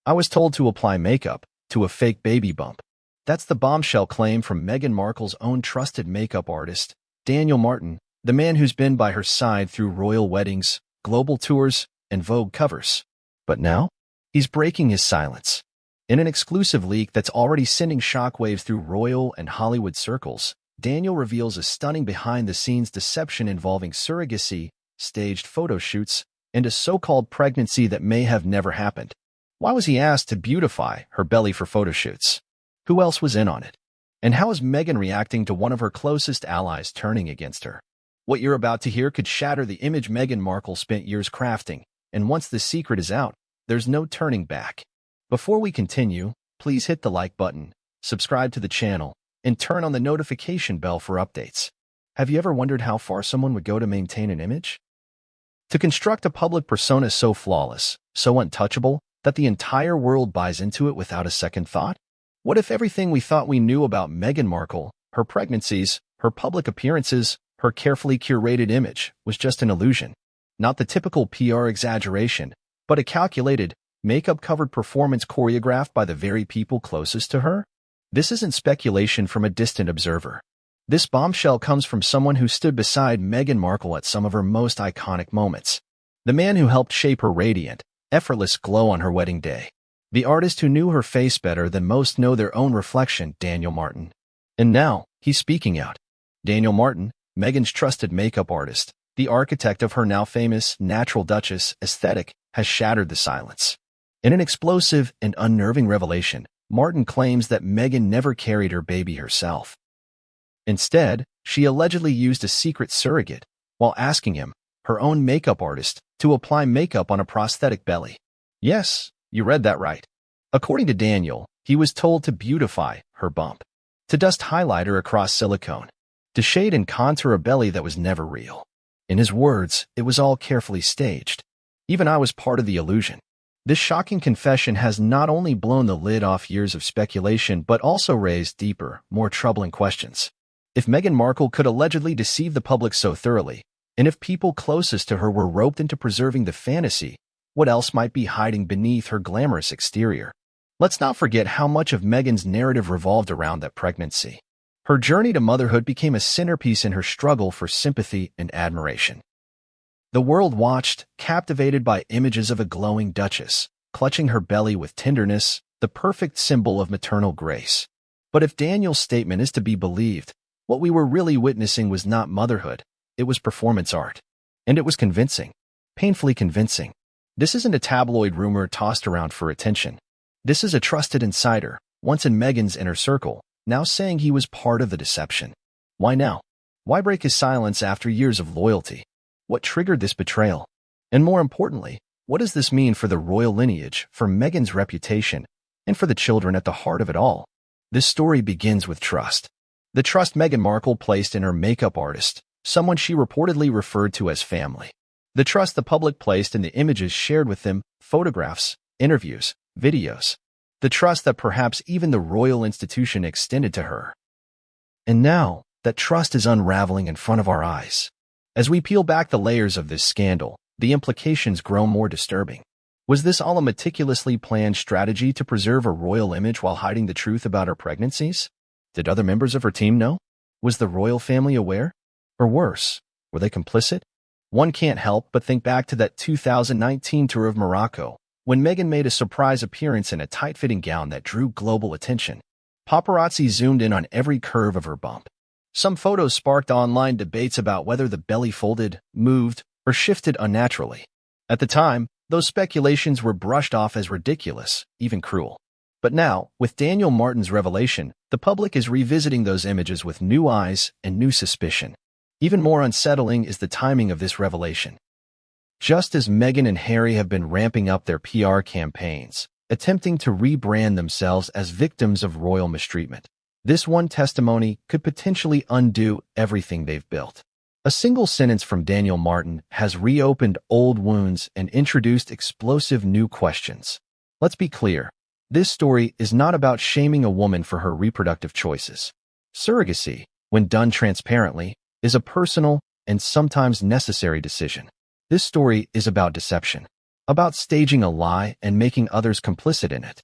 I was told to apply makeup to a fake baby bump. That's the bombshell claim from Meghan Markle's own trusted makeup artist, Daniel Martin, the man who's been by her side through royal weddings, global tours, and Vogue covers. But now, he's breaking his silence. In an exclusive leak that's already sending shockwaves through royal and Hollywood circles, Daniel reveals a stunning behind-the-scenes deception involving surrogacy, staged photo shoots, and a so-called pregnancy that may have never happened. Why was he asked to beautify her belly for photo shoots? Who else was in on it? And how is Meghan reacting to one of her closest allies turning against her? What you're about to hear could shatter the image Meghan Markle spent years crafting, and once the secret is out, there's no turning back. Before we continue, please hit the like button, subscribe to the channel, and turn on the notification bell for updates. Have you ever wondered how far someone would go to maintain an image? To construct a public persona so flawless, so untouchable, that the entire world buys into it without a second thought? What if everything we thought we knew about Meghan Markle, her pregnancies, her public appearances, her carefully curated image, was just an illusion? Not the typical PR exaggeration, but a calculated, makeup-covered performance choreographed by the very people closest to her? This isn't speculation from a distant observer. This bombshell comes from someone who stood beside Meghan Markle at some of her most iconic moments. The man who helped shape her radiant, effortless glow on her wedding day. The artist who knew her face better than most know their own reflection, Daniel Martin. And now, he's speaking out. Daniel Martin, Meghan's trusted makeup artist, the architect of her now famous natural Duchess aesthetic, has shattered the silence. In an explosive and unnerving revelation, Martin claims that Meghan never carried her baby herself. Instead, she allegedly used a secret surrogate while asking him, her own makeup artist, to apply makeup on a prosthetic belly. Yes, you read that right. According to Daniel, he was told to beautify her bump, to dust highlighter across silicone, to shade and contour a belly that was never real. In his words, it was all carefully staged. Even I was part of the illusion. This shocking confession has not only blown the lid off years of speculation but also raised deeper, more troubling questions. If Meghan Markle could allegedly deceive the public so thoroughly, and if people closest to her were roped into preserving the fantasy, what else might be hiding beneath her glamorous exterior? Let's not forget how much of Meghan's narrative revolved around that pregnancy. Her journey to motherhood became a centerpiece in her struggle for sympathy and admiration. The world watched, captivated by images of a glowing duchess, clutching her belly with tenderness, the perfect symbol of maternal grace. But if Daniel's statement is to be believed, what we were really witnessing was not motherhood, it was performance art. And it was convincing. Painfully convincing. This isn't a tabloid rumor tossed around for attention. This is a trusted insider, once in Meghan's inner circle, now saying he was part of the deception. Why now? Why break his silence after years of loyalty? What triggered this betrayal? And more importantly, what does this mean for the royal lineage, for Meghan's reputation, and for the children at the heart of it all? This story begins with trust. The trust Meghan Markle placed in her makeup artist, someone she reportedly referred to as family. The trust the public placed in the images shared with them, photographs, interviews, videos. The trust that perhaps even the royal institution extended to her. And now, that trust is unraveling in front of our eyes. As we peel back the layers of this scandal, the implications grow more disturbing. Was this all a meticulously planned strategy to preserve a royal image while hiding the truth about her pregnancies? Did other members of her team know? Was the royal family aware? Or worse, were they complicit? One can't help but think back to that 2019 tour of Morocco, when Meghan made a surprise appearance in a tight-fitting gown that drew global attention. Paparazzi zoomed in on every curve of her bump. Some photos sparked online debates about whether the belly folded, moved, or shifted unnaturally. At the time, those speculations were brushed off as ridiculous, even cruel. But now, with Daniel Martin's revelation, the public is revisiting those images with new eyes and new suspicion. Even more unsettling is the timing of this revelation. Just as Meghan and Harry have been ramping up their PR campaigns, attempting to rebrand themselves as victims of royal mistreatment, this one testimony could potentially undo everything they've built. A single sentence from Daniel Martin has reopened old wounds and introduced explosive new questions. Let's be clear. This story is not about shaming a woman for her reproductive choices. Surrogacy, when done transparently, is a personal and sometimes necessary decision. This story is about deception. about staging a lie and making others complicit in it.